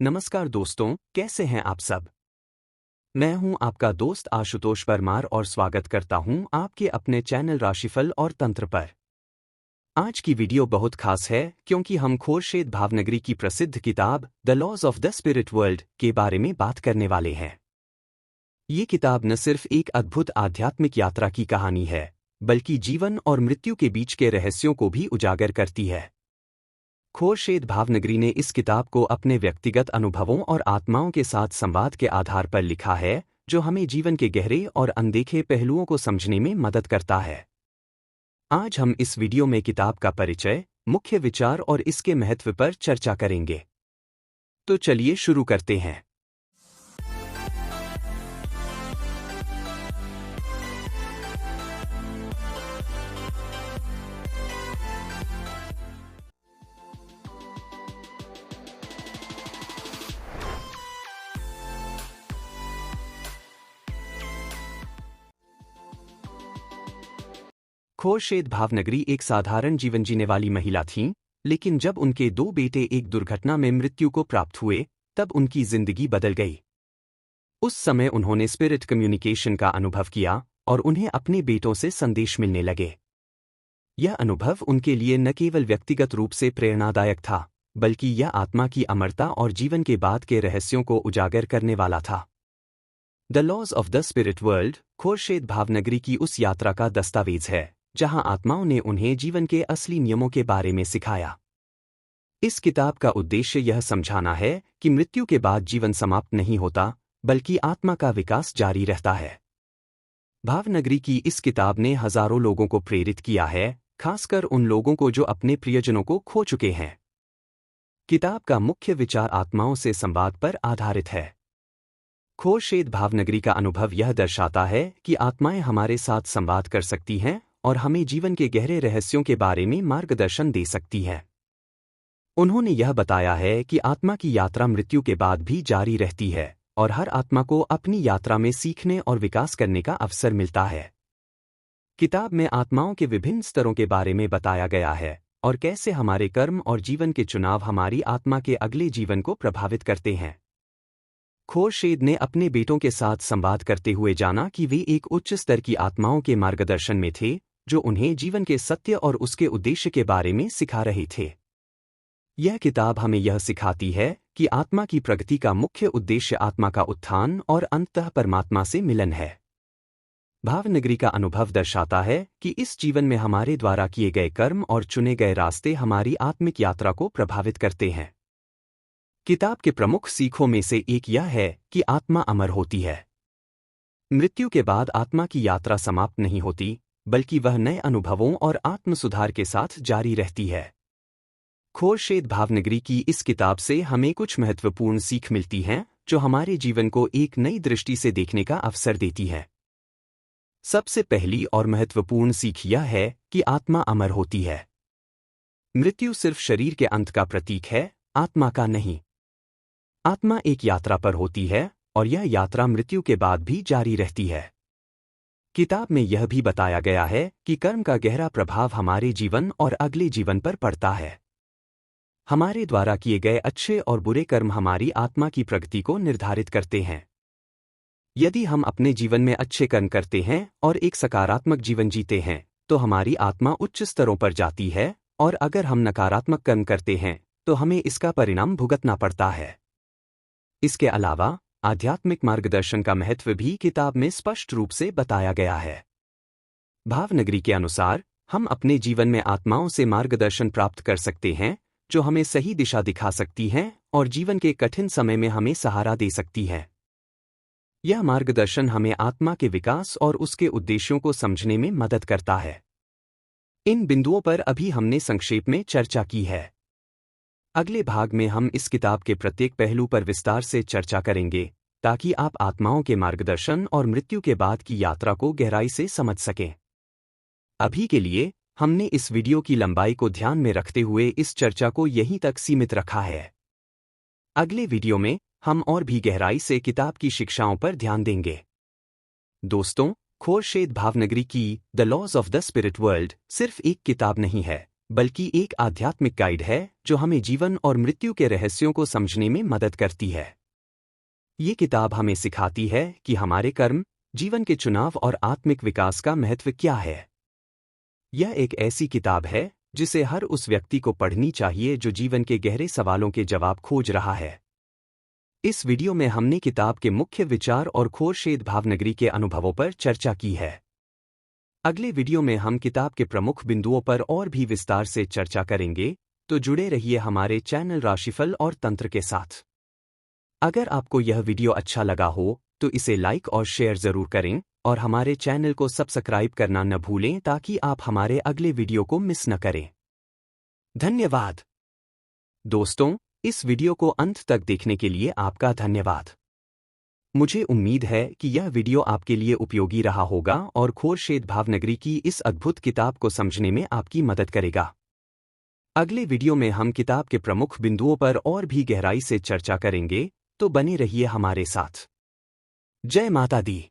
नमस्कार दोस्तों, कैसे हैं आप सब। मैं हूं आपका दोस्त आशुतोष परमार और स्वागत करता हूं आपके अपने चैनल राशिफल और तंत्र पर। आज की वीडियो बहुत खास है क्योंकि हम खोरशेद भावनगरी की प्रसिद्ध किताब the Lodge of the Spirit World के बारे में बात करने वाले हैं। ये किताब न सिर्फ एक अद्भुत आध्यात्मिक यात्रा की कहानी है, बल्कि जीवन और मृत्यु के बीच के रहस्यों को भी उजागर करती है। खोरशेद भावनगरी ने इस किताब को अपने व्यक्तिगत अनुभवों और आत्माओं के साथ संवाद के आधार पर लिखा है, जो हमें जीवन के गहरे और अनदेखे पहलुओं को समझने में मदद करता है। आज हम इस वीडियो में किताब का परिचय, मुख्य विचार और इसके महत्व पर चर्चा करेंगे। तो चलिए शुरू करते हैं। खोरशेद भावनगरी एक साधारण जीवन जीने वाली महिला थीं, लेकिन जब उनके 2 बेटे एक दुर्घटना में मृत्यु को प्राप्त हुए, तब उनकी जिंदगी बदल गई। उस समय उन्होंने स्पिरिट कम्युनिकेशन का अनुभव किया और उन्हें अपने बेटों से संदेश मिलने लगे। यह अनुभव उनके लिए न केवल व्यक्तिगत रूप से प्रेरणादायक था, बल्कि यह आत्मा की अमरता और जीवन के बाद के रहस्यों को उजागर करने वाला था। The Lodge of the Spirit World Khorshed Bhavnagari की उस यात्रा का दस्तावेज है, जहां आत्माओं ने उन्हें जीवन के असली नियमों के बारे में सिखाया। इस किताब का उद्देश्य यह समझाना है कि मृत्यु के बाद जीवन समाप्त नहीं होता, बल्कि आत्मा का विकास जारी रहता है। भावनगरी की इस किताब ने हजारों लोगों को प्रेरित किया है, खासकर उन लोगों को जो अपने प्रियजनों को खो चुके हैं। किताब का मुख्य विचार आत्माओं से संवाद पर आधारित है। खोरशेद भावनगरी का अनुभव यह दर्शाता है कि आत्माएं हमारे साथ संवाद कर सकती हैं और हमें जीवन के गहरे रहस्यों के बारे में मार्गदर्शन दे सकती है। उन्होंने यह बताया है कि आत्मा की यात्रा मृत्यु के बाद भी जारी रहती है और हर आत्मा को अपनी यात्रा में सीखने और विकास करने का अवसर मिलता है। किताब में आत्माओं के विभिन्न स्तरों के बारे में बताया गया है और कैसे हमारे कर्म और जीवन के चुनाव हमारी आत्मा के अगले जीवन को प्रभावित करते हैं। खोरशेद ने अपने बेटों के साथ संवाद करते हुए जाना कि वे एक उच्च स्तर की आत्माओं के मार्गदर्शन में थे, जो उन्हें जीवन के सत्य और उसके उद्देश्य के बारे में सिखा रहे थे। यह किताब हमें यह सिखाती है कि आत्मा की प्रगति का मुख्य उद्देश्य आत्मा का उत्थान और अंततः परमात्मा से मिलन है। भावनगरी का अनुभव दर्शाता है कि इस जीवन में हमारे द्वारा किए गए कर्म और चुने गए रास्ते हमारी आत्मिक यात्रा को प्रभावित करते हैं। किताब के प्रमुख सीखों में से एक यह है कि आत्मा अमर होती है। मृत्यु के बाद आत्मा की यात्रा समाप्त नहीं होती, बल्कि वह नए अनुभवों और आत्मसुधार के साथ जारी रहती है। खोरशेद भावनगरी की इस किताब से हमें कुछ महत्वपूर्ण सीख मिलती हैं, जो हमारे जीवन को एक नई दृष्टि से देखने का अवसर देती है। सबसे पहली और महत्वपूर्ण सीख यह है कि आत्मा अमर होती है। मृत्यु सिर्फ शरीर के अंत का प्रतीक है, आत्मा का नहीं। आत्मा एक यात्रा पर होती है और यह यात्रा मृत्यु के बाद भी जारी रहती है। किताब में यह भी बताया गया है कि कर्म का गहरा प्रभाव हमारे जीवन और अगले जीवन पर पड़ता है। हमारे द्वारा किए गए अच्छे और बुरे कर्म हमारी आत्मा की प्रगति को निर्धारित करते हैं। यदि हम अपने जीवन में अच्छे कर्म करते हैं और एक सकारात्मक जीवन जीते हैं, तो हमारी आत्मा उच्च स्तरों पर जाती है, और अगर हम नकारात्मक कर्म करते हैं, तो हमें इसका परिणाम भुगतना पड़ता है। इसके अलावा आध्यात्मिक मार्गदर्शन का महत्व भी किताब में स्पष्ट रूप से बताया गया है। भावनगरी के अनुसार हम अपने जीवन में आत्माओं से मार्गदर्शन प्राप्त कर सकते हैं, जो हमें सही दिशा दिखा सकती हैं और जीवन के कठिन समय में हमें सहारा दे सकती हैं। यह मार्गदर्शन हमें आत्मा के विकास और उसके उद्देश्यों को समझने में मदद करता है। इन बिंदुओं पर अभी हमने संक्षेप में चर्चा की है। अगले भाग में हम इस किताब के प्रत्येक पहलू पर विस्तार से चर्चा करेंगे, ताकि आप आत्माओं के मार्गदर्शन और मृत्यु के बाद की यात्रा को गहराई से समझ सकें। अभी के लिए हमने इस वीडियो की लंबाई को ध्यान में रखते हुए इस चर्चा को यहीं तक सीमित रखा है। अगले वीडियो में हम और भी गहराई से किताब की शिक्षाओं पर ध्यान देंगे। दोस्तों, खोरशेद भावनगरी की the Lodge of the Spirit World सिर्फ एक किताब नहीं है, बल्कि एक आध्यात्मिक गाइड है जो हमें जीवन और मृत्यु के रहस्यों को समझने में मदद करती है। ये किताब हमें सिखाती है कि हमारे कर्म, जीवन के चुनाव और आत्मिक विकास का महत्व क्या है। यह एक ऐसी किताब है जिसे हर उस व्यक्ति को पढ़नी चाहिए जो जीवन के गहरे सवालों के जवाब खोज रहा है। इस वीडियो में हमने किताब के मुख्य विचार और खोरशेद भावनगरी के अनुभवों पर चर्चा की है। अगले वीडियो में हम किताब के प्रमुख बिंदुओं पर और भी विस्तार से चर्चा करेंगे, तो जुड़े रहिए हमारे चैनल राशिफल और तंत्र के साथ। अगर आपको यह वीडियो अच्छा लगा हो तो इसे लाइक और शेयर जरूर करें और हमारे चैनल को सब्सक्राइब करना न भूलें ताकि आप हमारे अगले वीडियो को मिस न करें। धन्यवाद। दोस्तों, इस वीडियो को अंत तक देखने के लिए आपका धन्यवाद। मुझे उम्मीद है कि यह वीडियो आपके लिए उपयोगी रहा होगा और खोरशेद भावनगरी की इस अद्भुत किताब को समझने में आपकी मदद करेगा। अगले वीडियो में हम किताब के प्रमुख बिंदुओं पर और भी गहराई से चर्चा करेंगे, तो बने रहिए हमारे साथ। जय माता दी।